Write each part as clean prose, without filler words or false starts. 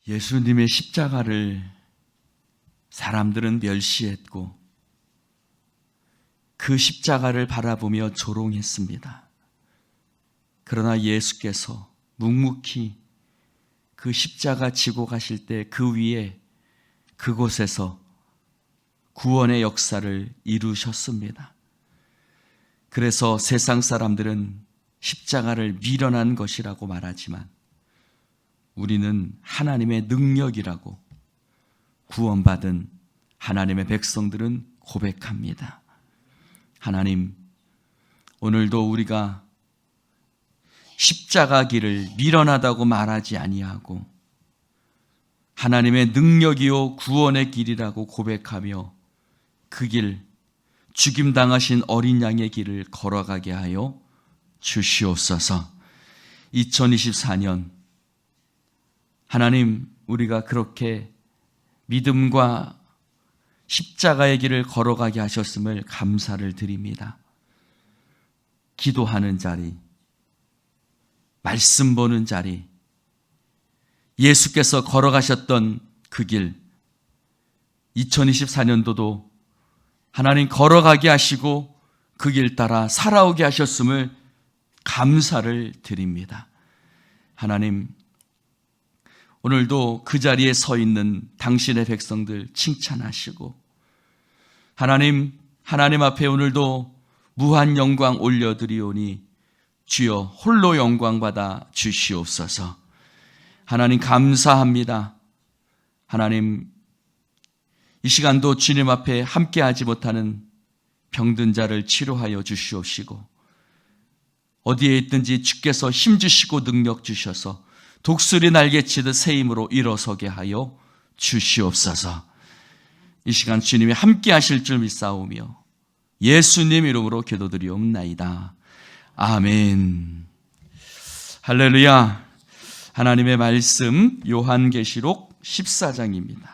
예수님의 십자가를 사람들은 멸시했고 그 십자가를 바라보며 조롱했습니다. 그러나 예수께서 묵묵히 그 십자가 지고 가실 때 그 위에 그곳에서 구원의 역사를 이루셨습니다. 그래서 세상 사람들은 십자가를 미련한 것이라고 말하지만 우리는 하나님의 능력이라고 구원받은 하나님의 백성들은 고백합니다. 하나님, 오늘도 우리가 십자가 길을 미련하다고 말하지 아니하고 하나님의 능력이요 구원의 길이라고 고백하며 그 길, 죽임당하신 어린 양의 길을 걸어가게 하여 주시옵소서. 2024년 하나님, 우리가 그렇게 믿음과 십자가의 길을 걸어가게 하셨음을 감사를 드립니다. 기도하는 자리, 말씀 보는 자리, 예수께서 걸어가셨던 그 길, 2024년도도 하나님 걸어가게 하시고 그 길 따라 살아오게 하셨음을 감사를 드립니다. 하나님, 오늘도 그 자리에 서 있는 당신의 백성들 칭찬하시고 하나님 앞에 오늘도 무한 영광 올려드리오니 주여 홀로 영광 받아 주시옵소서. 하나님 감사합니다. 하나님, 이 시간도 주님 앞에 함께하지 못하는 병든 자를 치료하여 주시옵시고 어디에 있든지 주께서 힘주시고 능력 주셔서 독수리 날개치듯 새 힘으로 일어서게 하여 주시옵소서. 이 시간 주님이 함께하실 줄 믿사오며 예수님 이름으로 기도드리옵나이다. 아멘. 할렐루야. 하나님의 말씀 요한계시록 14장입니다.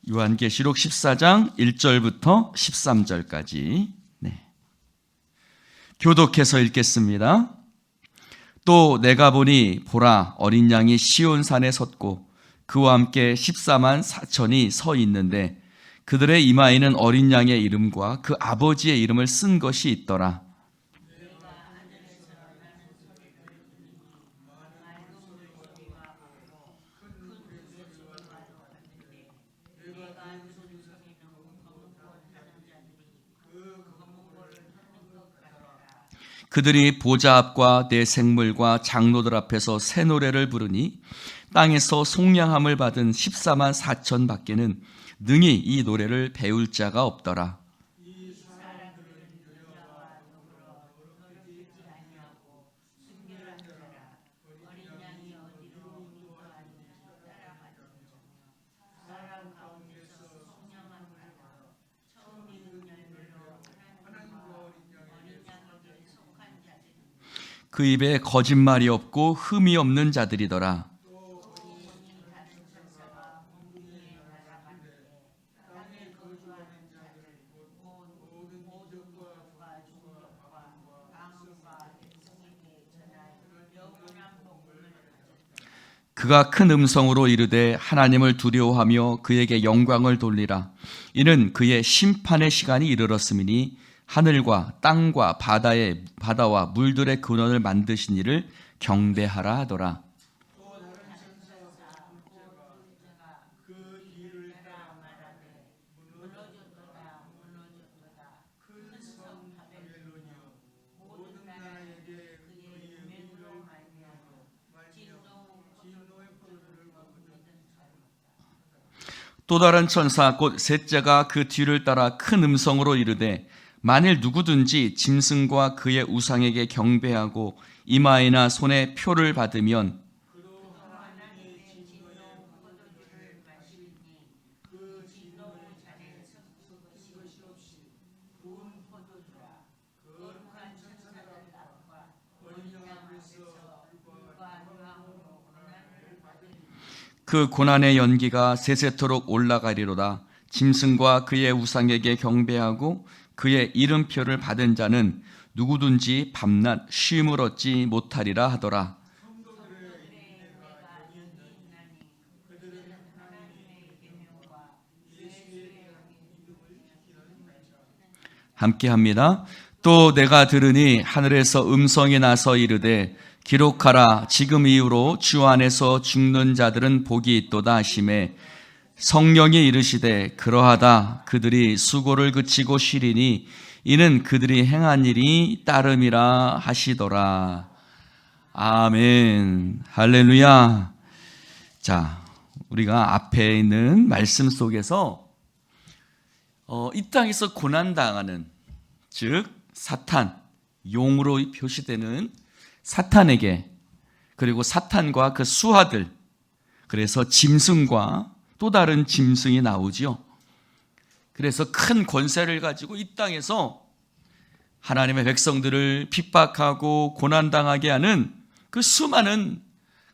요한계시록 14장 1절부터 13절까지 교독해서 읽겠습니다. 또 내가 보니 보라, 어린 양이 시온산에 섰고 그와 함께 14만 4천이 서 있는데 그들의 이마에는 어린 양의 이름과 그 아버지의 이름을 쓴 것이 있더라. 그들이 보좌 앞과 내 생물과 장로들 앞에서 새 노래를 부르니 땅에서 속량함을 받은 14만 4천 밖에는 능히 이 노래를 배울 자가 없더라. 그 입에 거짓말이 없고 흠이 없는 자들이더라. 그가 큰 음성으로 이르되 하나님을 두려워하며 그에게 영광을 돌리라. 이는 그의 심판의 시간이 이르렀음이니 하늘과 땅과 바다와 물들의 근원을 만드신 이를 경배하라 하더라. 또 다른 천사 곧 셋째가 그 뒤를 따라 큰 음성으로 이르되 만일 누구든지 짐승과 그의 우상에게 경배하고 이마에나 손에 표를 받으면 그 고난의 연기가 세세토록 올라가리로다. 짐승과 그의 우상에게 경배하고 그의 이름표를 받은 자는 누구든지 밤낮 쉼을 얻지 못하리라 하더라. 함께 합니다. 또 내가 들으니 하늘에서 음성이 나서 이르되 기록하라. 지금 이후로 주 안에서 죽는 자들은 복이 있도다 하시매 성령이 이르시되 그러하다. 그들이 수고를 그치고 쉬리니 이는 그들이 행한 일이 따름이라 하시더라. 아멘. 할렐루야. 자, 우리가 앞에 있는 말씀 속에서 이 땅에서 고난당하는, 즉 사탄, 용으로 표시되는 사탄에게, 그리고 사탄과 그 수하들, 그래서 짐승과 또 다른 짐승이 나오지요. 그래서 큰 권세를 가지고 이 땅에서 하나님의 백성들을 핍박하고 고난당하게 하는 그 수많은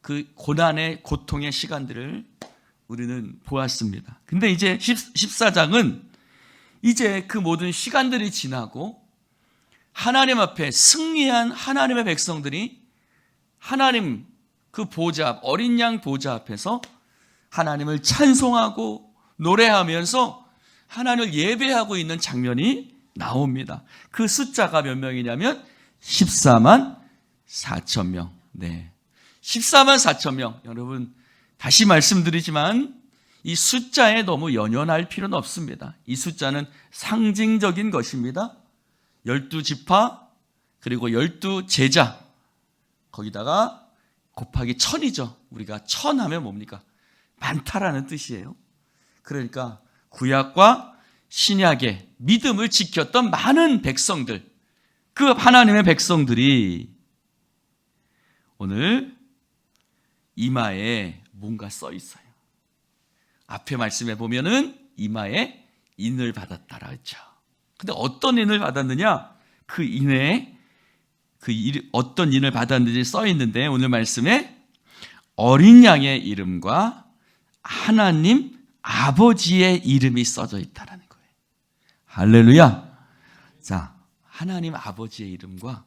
그 고난의 고통의 시간들을 우리는 보았습니다. 근데 이제 14장은 이제 그 모든 시간들이 지나고 하나님 앞에 승리한 하나님의 백성들이 하나님 그 보좌, 어린 양 보좌 앞에서 하나님을 찬송하고 노래하면서 하나님을 예배하고 있는 장면이 나옵니다. 그 숫자가 몇 명이냐면 14만 4천 명. 네. 14만 4천 명. 여러분, 다시 말씀드리지만 이 숫자에 너무 연연할 필요는 없습니다. 이 숫자는 상징적인 것입니다. 12지파 그리고 12제자 거기다가 곱하기 1000이죠. 우리가 1000 하면 뭡니까? 많다라는 뜻이에요. 그러니까 구약과 신약의 믿음을 지켰던 많은 백성들, 그 하나님의 백성들이 오늘 이마에 뭔가 써 있어요. 앞에 말씀해 보면은 이마에 인을 받았다라 했죠. 근데 어떤 인을 받았느냐? 그 인에 어떤 인을 받았는지 써 있는데 오늘 말씀에 어린 양의 이름과 하나님 아버지의 이름이 써져 있다라는 거예요. 할렐루야. 자, 하나님 아버지의 이름과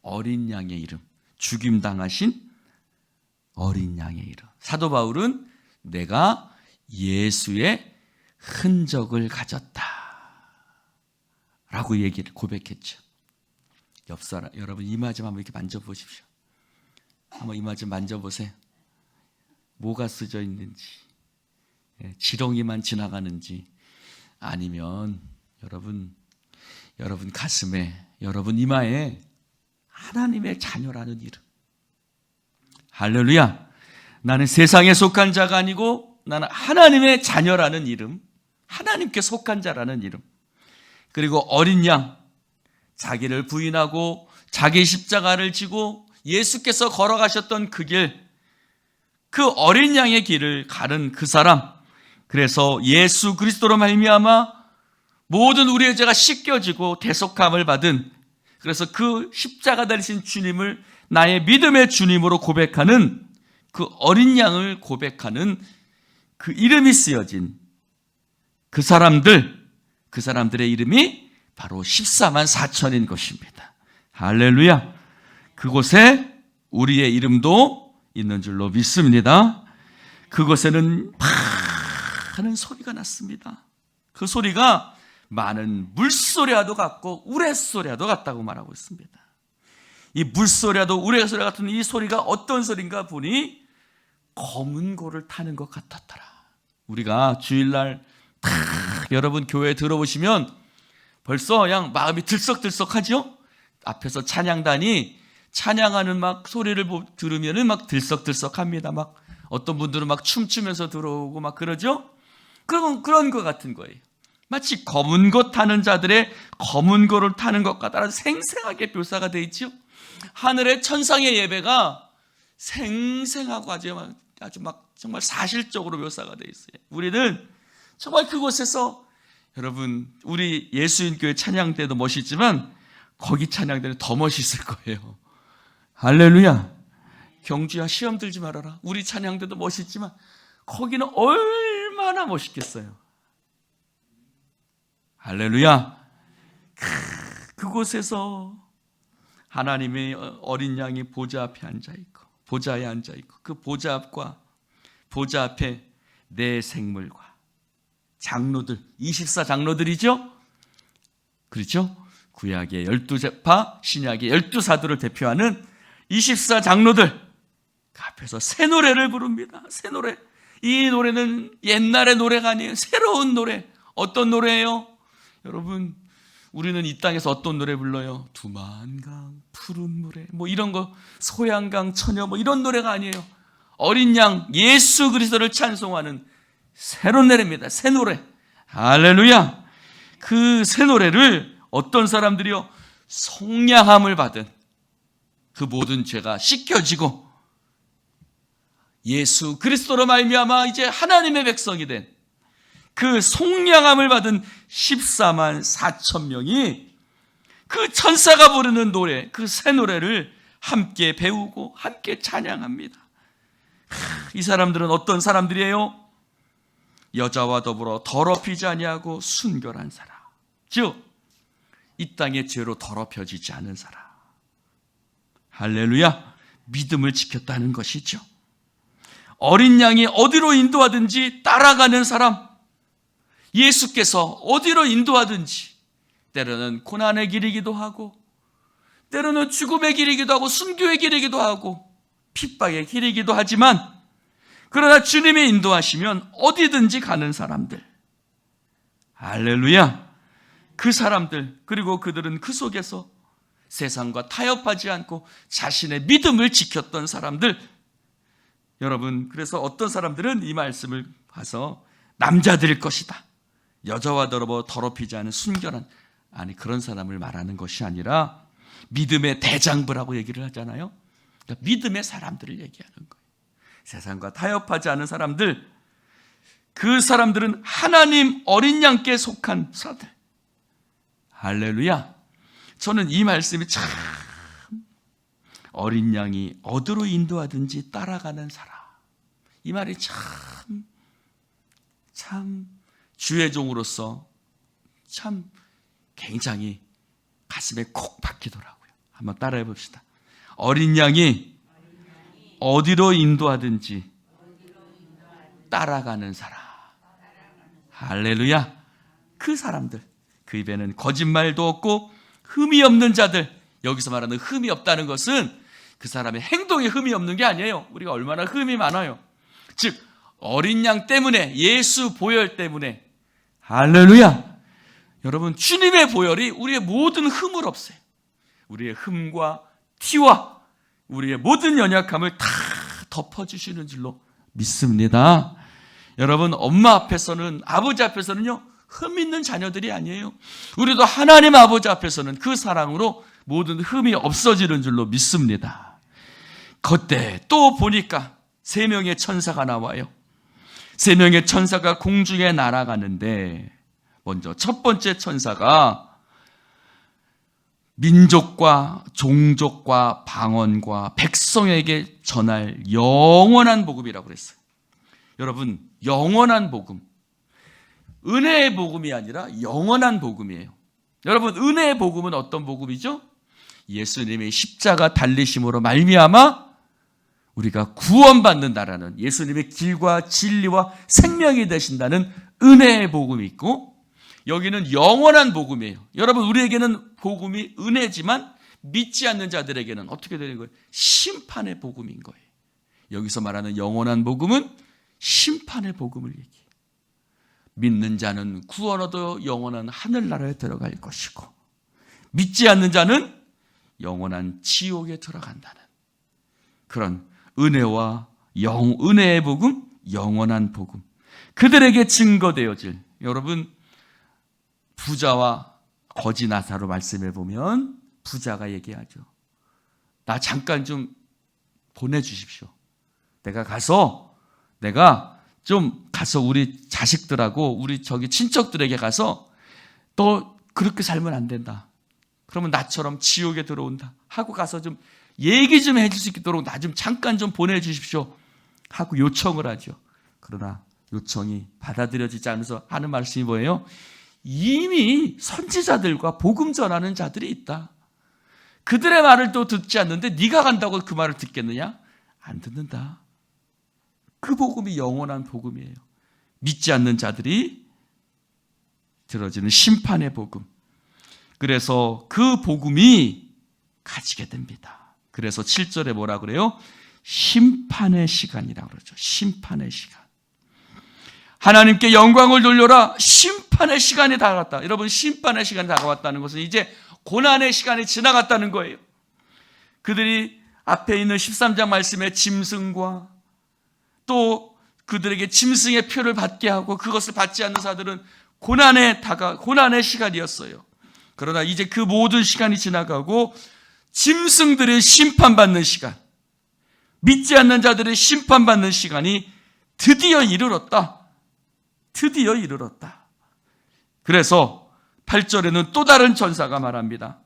어린 양의 이름, 죽임당하신 어린 양의 이름. 사도 바울은 내가 예수의 흔적을 가졌다 라고 얘기를 고백했죠. 옆사람, 여러분 이마 좀 한번 이렇게 만져보십시오. 한번 이마 좀 만져보세요. 뭐가 쓰져 있는지, 지렁이만 지나가는지, 아니면 여러분 가슴에, 여러분 이마에 하나님의 자녀라는 이름. 할렐루야. 나는 세상에 속한 자가 아니고 나는 하나님의 자녀라는 이름, 하나님께 속한 자라는 이름. 그리고 어린 양, 자기를 부인하고 자기 십자가를 지고 예수께서 걸어가셨던 그 길, 그 어린 양의 길을 가는 그 사람. 그래서 예수 그리스도로 말미암아 모든 우리의 죄가 씻겨지고 대속함을 받은, 그래서 그 십자가 달리신 주님을 나의 믿음의 주님으로 고백하는 그 어린 양을 고백하는 그 이름이 쓰여진 그 사람들의 이름이 바로 14만 4천인 것입니다. 할렐루야. 그곳에 우리의 이름도 있는 줄로 믿습니다. 그곳에는 하는 소리가 났습니다. 그 소리가 많은 물소리와도 같고 우레소리와도 같다고 말하고 있습니다. 이 물소리와도 우레소리 같은 이 소리가 어떤 소리인가 보니 검은 고를 타는 것 같았더라. 우리가 주일날 여러분 교회에 들어보시면 벌써 그냥 마음이 들썩들썩하죠? 앞에서 찬양단이 찬양하는 막 소리를 들으면은 막 들썩들썩합니다. 막 어떤 분들은 막 춤추면서 들어오고 막 그러죠? 그런 것 같은 거예요. 마치 검은 고 타는 자들의 검은 고를 타는 것 같다는 생생하게 묘사가 되어 있죠. 하늘의 천상의 예배가 생생하고 아주 막 정말 사실적으로 묘사가 되어 있어요. 우리는 정말 그곳에서, 여러분 우리 예수인교회 찬양 때도 멋있지만 거기 찬양 때는 더 멋있을 거예요. 할렐루야. 경주야 시험 들지 말아라. 우리 찬양 때도 멋있지만 거기는 얼마나 멋있겠어요. 할렐루야. 그곳에서 하나님의 어린 양이 보좌 앞에 앉아있고, 보좌에 앉아있고, 그 보좌 앞에 내 생물과 장로들, 24장로들이죠. 그렇죠? 구약의 12제파, 신약의 12사도를 대표하는 24장로들 앞에서 새 노래를 부릅니다. 새 노래. 이 노래는 옛날의 노래가 아니에요. 새로운 노래. 어떤 노래예요? 여러분, 우리는 이 땅에서 어떤 노래 불러요? 두만강 푸른 노래 뭐 이런 거, 소양강 처녀 뭐 이런 노래가 아니에요. 어린 양 예수 그리스도를 찬송하는 새로운 노래입니다. 새 노래. 할렐루야. 그 새 노래를 어떤 사람들이요? 속량함을 받은, 그 모든 죄가 씻겨지고 예수 그리스도로 말미암아 이제 하나님의 백성이 된 그 속량함을 받은 14만 4천 명이 그 천사가 부르는 노래, 그 새 노래를 함께 배우고 함께 찬양합니다. 이 사람들은 어떤 사람들이에요? 여자와 더불어 더럽히지 아니하고 순결한 사람, 즉 이 땅의 죄로 더럽혀지지 않은 사람. 할렐루야. 믿음을 지켰다는 것이죠. 어린 양이 어디로 인도하든지 따라가는 사람. 예수께서 어디로 인도하든지, 때로는 고난의 길이기도 하고 때로는 죽음의 길이기도 하고 순교의 길이기도 하고 핍박의 길이기도 하지만, 그러나 주님의 인도하시면 어디든지 가는 사람들. 할렐루야. 그 사람들, 그리고 그들은 그 속에서 세상과 타협하지 않고 자신의 믿음을 지켰던 사람들. 여러분, 그래서 어떤 사람들은 이 말씀을 봐서 남자들일 것이다, 여자와 더럽히지 않은 순결한, 아니 그런 사람을 말하는 것이 아니라 믿음의 대장부라고 얘기를 하잖아요. 그러니까 믿음의 사람들을 얘기하는 거예요. 세상과 타협하지 않은 사람들, 그 사람들은 하나님 어린 양께 속한 사람들. 할렐루야. 저는 이 말씀이 참, 어린 양이 어디로 인도하든지 따라가는 사람, 이 말이 참 주의 종으로서 참 굉장히 가슴에 콕 박히더라고요. 한번 따라해 봅시다. 어린 양이 어디로 인도하든지 따라가는 사람. 할렐루야. 그 사람들, 그 입에는 거짓말도 없고 흠이 없는 자들. 여기서 말하는 흠이 없다는 것은 그 사람의 행동에 흠이 없는 게 아니에요. 우리가 얼마나 흠이 많아요. 즉 어린 양 때문에, 예수 보혈 때문에. 할렐루야. 여러분, 주님의 보혈이 우리의 모든 흠을 없애요. 우리의 흠과 티와 우리의 모든 연약함을 다 덮어주시는 줄로 믿습니다. 여러분, 엄마 앞에서는, 아버지 앞에서는요, 흠 있는 자녀들이 아니에요. 우리도 하나님 아버지 앞에서는 그 사랑으로 모든 흠이 없어지는 줄로 믿습니다. 그때 또 보니까 3명의 천사가 나와요. 3명의 천사가 공중에 날아가는데, 먼저 첫 번째 천사가 민족과 종족과 방언과 백성에게 전할 영원한 복음이라고 그랬어요. 여러분, 영원한 복음, 은혜의 복음이 아니라 영원한 복음이에요. 여러분, 은혜의 복음은 어떤 복음이죠? 예수님의 십자가 달리심으로 말미암아 우리가 구원받는다라는, 예수님의 길과 진리와 생명이 되신다는 은혜의 복음이 있고, 여기는 영원한 복음이에요. 여러분, 우리에게는 복음이 은혜지만 믿지 않는 자들에게는 어떻게 되는 거예요? 심판의 복음인 거예요. 여기서 말하는 영원한 복음은 심판의 복음을 얘기해요. 믿는 자는 구원 얻어 영원한 하늘나라에 들어갈 것이고, 믿지 않는 자는 영원한 지옥에 들어간다는 그런 은혜와 은혜의 복음, 영원한 복음, 그들에게 증거되어질. 여러분, 부자와 거지 나사로 말씀해 보면 부자가 얘기하죠. 나 잠깐 좀 보내주십시오. 내가 좀 가서 우리 자식들하고 우리 친척들에게 가서, 너 그렇게 살면 안 된다, 그러면 나처럼 지옥에 들어온다 하고 가서 좀 얘기 좀 해줄 수 있도록 나 좀 잠깐 좀 보내주십시오 하고 요청을 하죠. 그러나 요청이 받아들여지지 않아서 하는 말씀이 뭐예요? 이미 선지자들과 복음 전하는 자들이 있다. 그들의 말을 또 듣지 않는데 네가 간다고 그 말을 듣겠느냐? 안 듣는다. 그 복음이 영원한 복음이에요. 믿지 않는 자들이 들어지는 심판의 복음. 그래서 그 복음이 가지게 됩니다. 그래서 7절에 뭐라 그래요? 심판의 시간이라고 그러죠. 심판의 시간. 하나님께 영광을 돌려라. 심판의 시간이 다가왔다. 여러분, 심판의 시간이 다가왔다는 것은 이제 고난의 시간이 지나갔다는 거예요. 그들이 앞에 있는 13장 말씀에 짐승과 또 그들에게 짐승의 표를 받게 하고 그것을 받지 않는 자들은 고난의 시간이었어요. 그러나 이제 그 모든 시간이 지나가고 짐승들이 심판받는 시간, 믿지 않는 자들이 심판받는 시간이 드디어 이르렀다. 드디어 이르렀다. 그래서 8절에는 또 다른 천사가 말합니다.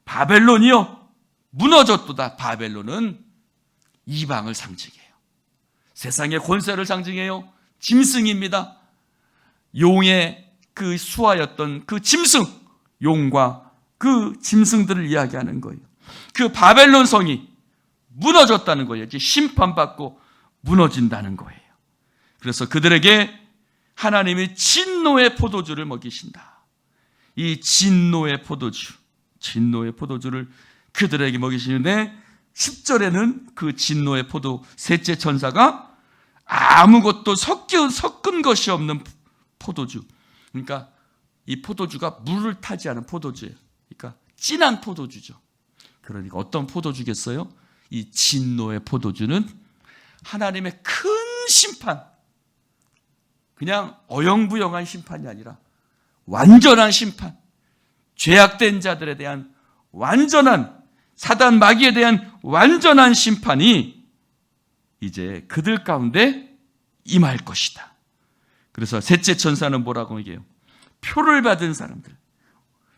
바벨론이요, 무너졌도다. 바벨론은 이방을 상징해요. 세상의 권세를 상징해요. 짐승입니다. 용의 그 수하였던 그 짐승, 용과 그 짐승들을 이야기하는 거예요. 그 바벨론 성이 무너졌다는 거예요. 이제 심판받고 무너진다는 거예요. 그래서 그들에게 하나님이 진노의 포도주를 먹이신다. 이 진노의 포도주를 그들에게 먹이시는데 10절에는 그 진노의 셋째 천사가 아무것도 섞은 것이 없는 포도주. 그러니까 이 포도주가 물을 타지 않은 포도주예요. 그러니까 진한 포도주죠. 그러니까 어떤 포도주겠어요? 이 진노의 포도주는 하나님의 큰 심판, 그냥 어영부영한 심판이 아니라 완전한 심판, 죄악된 자들에 대한 완전한, 사단 마귀에 대한 완전한 심판이 이제 그들 가운데 임할 것이다. 그래서 셋째 천사는 뭐라고 얘기해요? 표를 받은 사람들.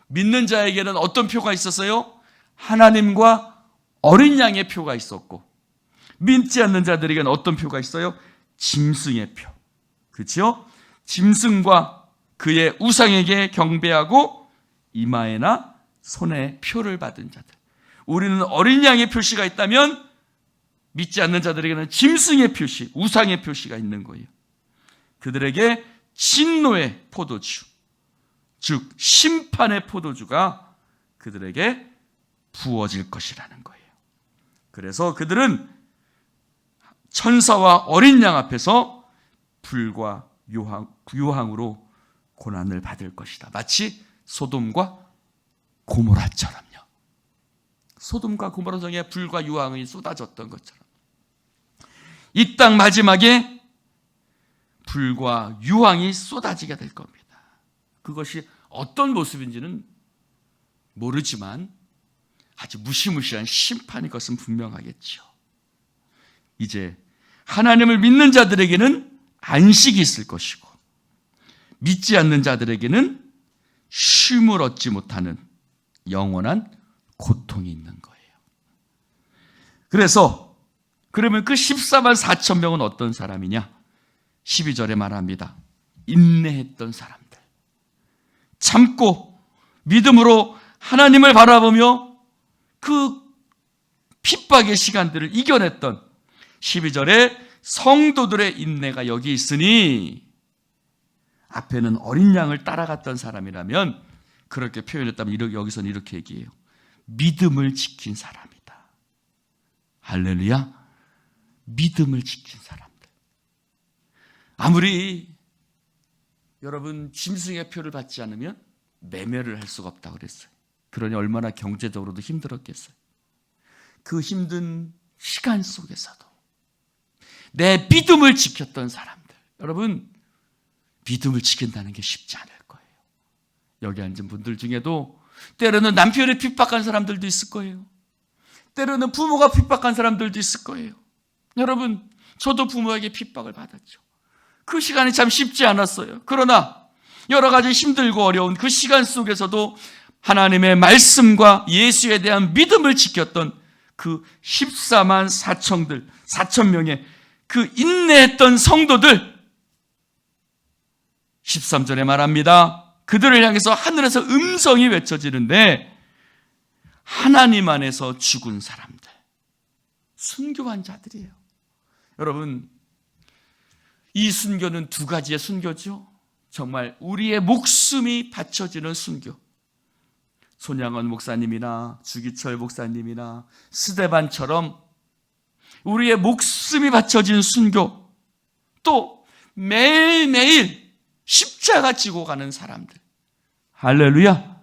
믿는 자에게는 어떤 표가 있었어요? 하나님과 어린 양의 표가 있었고, 믿지 않는 자들에게는 어떤 표가 있어요? 짐승의 표. 그렇죠? 짐승과 그의 우상에게 경배하고 이마에나 손에 표를 받은 자들. 우리는 어린 양의 표시가 있다면 믿지 않는 자들에게는 짐승의 표시, 우상의 표시가 있는 거예요. 그들에게 진노의 포도주, 즉 심판의 포도주가 그들에게 부어질 것이라는 거예요. 그래서 그들은 천사와 어린 양 앞에서 불과 유황으로 고난을 받을 것이다. 마치 소돔과 고모라처럼요. 소돔과 고모라 성에 불과 유황이 쏟아졌던 것처럼 이 땅 마지막에 불과 유황이 쏟아지게 될 겁니다. 그것이 어떤 모습인지는 모르지만 아주 무시무시한 심판의 것은 분명하겠죠. 이제 하나님을 믿는 자들에게는 안식이 있을 것이고 믿지 않는 자들에게는 쉼을 얻지 못하는 영원한 고통이 있는 거예요. 그래서 그러면 그 14만 4천 명은 어떤 사람이냐? 12절에 말합니다. 인내했던 사람들, 참고 믿음으로 하나님을 바라보며 그 핍박의 시간들을 이겨냈던 12절에 성도들의 인내가 여기 있으니, 앞에는 어린 양을 따라갔던 사람이라면 그렇게 표현했다면 여기서는 이렇게 얘기해요. 믿음을 지킨 사람이다. 할렐루야. 믿음을 지킨 사람들. 아무리 여러분 짐승의 표를 받지 않으면 매매를 할 수가 없다고 그랬어요. 그러니 얼마나 경제적으로도 힘들었겠어요. 그 힘든 시간 속에서도 내 믿음을 지켰던 사람들. 여러분, 믿음을 지킨다는 게 쉽지 않을 거예요. 여기 앉은 분들 중에도 때로는 남편이 핍박한 사람들도 있을 거예요. 때로는 부모가 핍박한 사람들도 있을 거예요. 여러분, 저도 부모에게 핍박을 받았죠. 그 시간이 참 쉽지 않았어요. 그러나 여러 가지 힘들고 어려운 그 시간 속에서도 하나님의 말씀과 예수에 대한 믿음을 지켰던 그 14만 4천 명의 그 인내했던 성도들, 13절에 말합니다. 그들을 향해서 하늘에서 음성이 외쳐지는데 하나님 안에서 죽은 사람들, 순교한 자들이에요. 여러분, 이 순교는 두 가지의 순교죠. 정말 우리의 목숨이 바쳐지는 순교. 손양원 목사님이나 주기철 목사님이나 스데반처럼 우리의 목숨이 바쳐진 순교, 또 매일매일 십자가 지고 가는 사람들, 할렐루야,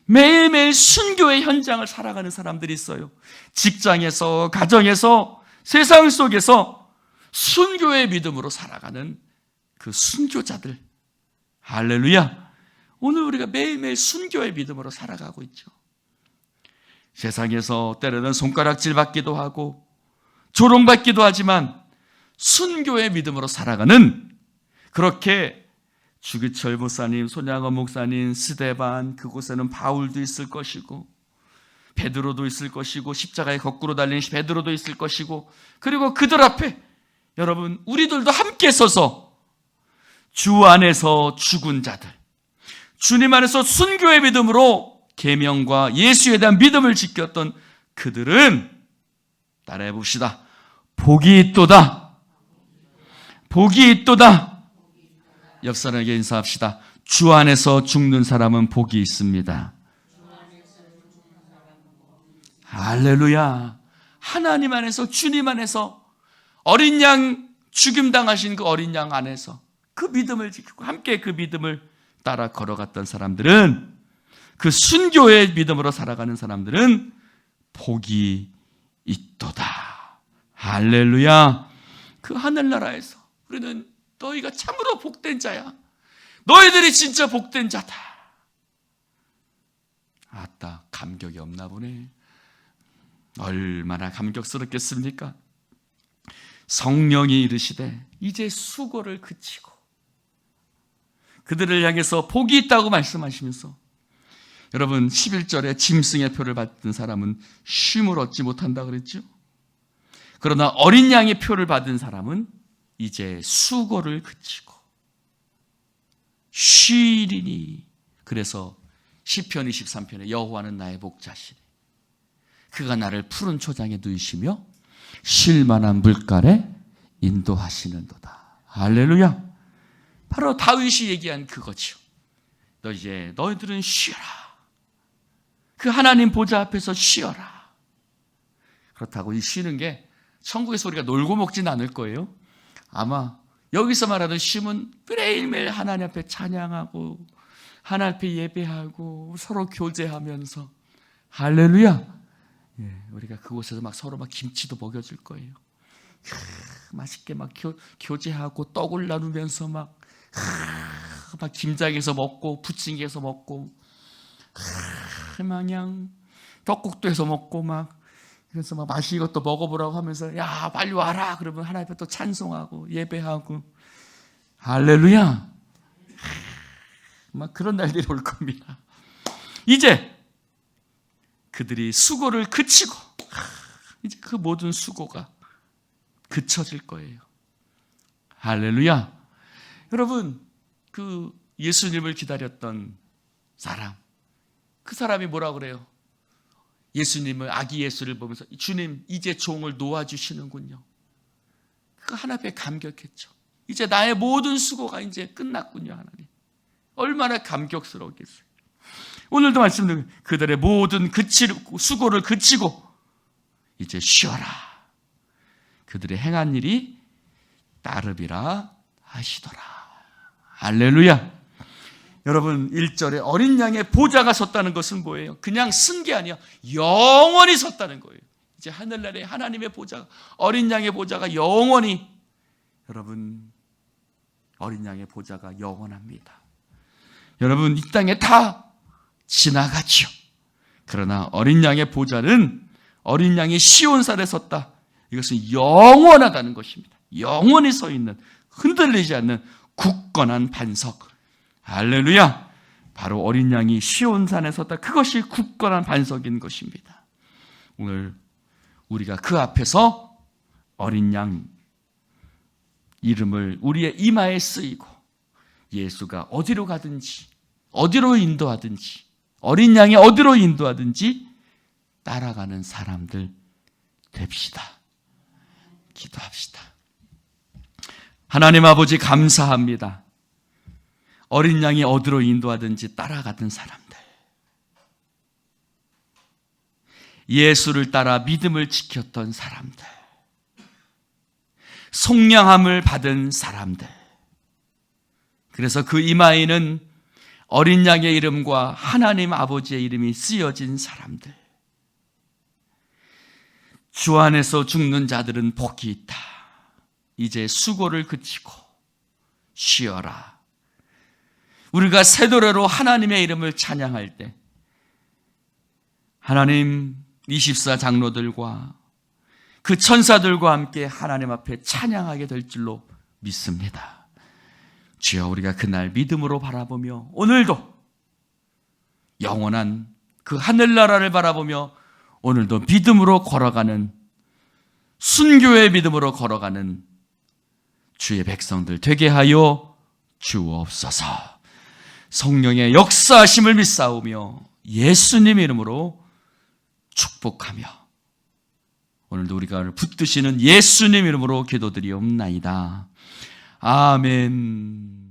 매일매일 순교의 현장을 살아가는 사람들이 있어요. 직장에서, 가정에서, 세상 속에서 순교의 믿음으로 살아가는 그 순교자들, 할렐루야. 오늘 우리가 매일매일 순교의 믿음으로 살아가고 있죠. 세상에서 때로는 손가락질 받기도 하고 조롱받기도 하지만 순교의 믿음으로 살아가는, 그렇게 주기철 목사님, 손양원 목사님, 스데반, 그곳에는 바울도 있을 것이고 베드로도 있을 것이고 십자가에 거꾸로 달린 베드로도 있을 것이고, 그리고 그들 앞에 여러분 우리들도 함께 서서 주 안에서 죽은 자들, 주님 안에서 순교의 믿음으로 계명과 예수에 대한 믿음을 지켰던 그들은, 따라해 봅시다, 복이 있도다. 복이 있도다. 옆 사람에게 인사합시다. 주 안에서 죽는 사람은 복이 있습니다. 할렐루야. 하나님 안에서, 주님 안에서, 어린 양 죽임당하신 그 어린 양 안에서 그 믿음을 지키고 함께 그 믿음을 따라 걸어갔던 사람들은, 그 순교의 믿음으로 살아가는 사람들은 복이 있도다. 할렐루야. 그 하늘나라에서 우리는 너희가 참으로 복된 자야. 너희들이 진짜 복된 자다. 아따, 감격이 없나 보네. 얼마나 감격스럽겠습니까? 성령이 이르시되 이제 수고를 그치고, 그들을 향해서 복이 있다고 말씀하시면서, 여러분 11절에 짐승의 표를 받은 사람은 쉼을 얻지 못한다 그랬죠? 그러나 어린 양의 표를 받은 사람은 이제 수고를 그치고 쉬리니. 그래서 시편 23편에 여호와는 나의 목자시니 그가 나를 푸른 초장에 누이시며 쉴 만한 물가에 인도하시는도다. 할렐루야. 바로 다윗이 얘기한 그거죠. 너희들은 쉬어라. 그 하나님 보좌 앞에서 쉬어라. 그렇다고 이 쉬는 게 천국에서 우리가 놀고 먹진 않을 거예요. 아마 여기서 말하는 쉼은 매일매일 하나님 앞에 찬양하고 하나님 앞에 예배하고 서로 교제하면서, 할렐루야. 우리가 그곳에서 막 서로 막 김치도 먹여줄 거예요. 맛있게 막 교제하고 떡을 나누면서 막 김장해서 먹고 부침개에서 먹고 그냥 떡국도 해서 먹고 막, 그래서 막 맛있는 것도 먹어보라고 하면서 야 빨리 와라 그러면 하나님 앞에 또 찬송하고 예배하고, 할렐루야. 막 그런 날들이 올 겁니다. 이제 그들이 수고를 그치고 이제 그 모든 수고가 그쳐질 거예요. 할렐루야. 여러분, 그 예수님을 기다렸던 사람, 그 사람이 뭐라 그래요? 예수님을, 아기 예수를 보면서 주님 이제 종을 놓아주시는군요. 그 하나님 앞에 감격했죠. 이제 나의 모든 수고가 이제 끝났군요. 하나님 얼마나 감격스러웠겠어요. 오늘도 말씀드린 그들의 모든 수고를 그치고 이제 쉬어라. 그들의 행한 일이 따르리라 하시더라. 할렐루야. 여러분 1절에 어린 양의 보좌가 섰다는 것은 뭐예요? 그냥 쓴 게 아니야. 영원히 섰다는 거예요. 이제 하늘나라에 하나님의 보좌가, 어린 양의 보좌가 영원히, 여러분 어린 양의 보좌가 영원합니다. 여러분 이 땅에 다 지나가죠. 그러나 어린 양의 보좌는, 어린 양이 시온산에 섰다. 이것은 영원하다는 것입니다. 영원히 서 있는, 흔들리지 않는 굳건한 반석. 할렐루야. 바로 어린 양이 시온산에 섰다. 그것이 굳건한 반석인 것입니다. 오늘 우리가 그 앞에서 어린 양 이름을 우리의 이마에 쓰이고 예수가 어디로 가든지, 어디로 인도하든지, 어린 양이 어디로 인도하든지 따라가는 사람들 됩시다. 기도합시다. 하나님 아버지 감사합니다. 어린 양이 어디로 인도하든지 따라가던 사람들, 예수를 따라 믿음을 지켰던 사람들, 속량함을 받은 사람들, 그래서 그 이마에는 어린 양의 이름과 하나님 아버지의 이름이 쓰여진 사람들, 주 안에서 죽는 자들은 복이 있다. 이제 수고를 그치고 쉬어라. 우리가 새 노래로 하나님의 이름을 찬양할 때 하나님 24 장로들과 그 천사들과 함께 하나님 앞에 찬양하게 될 줄로 믿습니다. 주여, 우리가 그날 믿음으로 바라보며 오늘도 영원한 그 하늘나라를 바라보며 오늘도 믿음으로 걸어가는, 순교의 믿음으로 걸어가는 주의 백성들 되게 하여 주옵소서. 성령의 역사하심을 믿사오며 예수님 이름으로 축복하며 오늘도 우리가 붙드시는 예수님 이름으로 기도드리옵나이다. 아멘.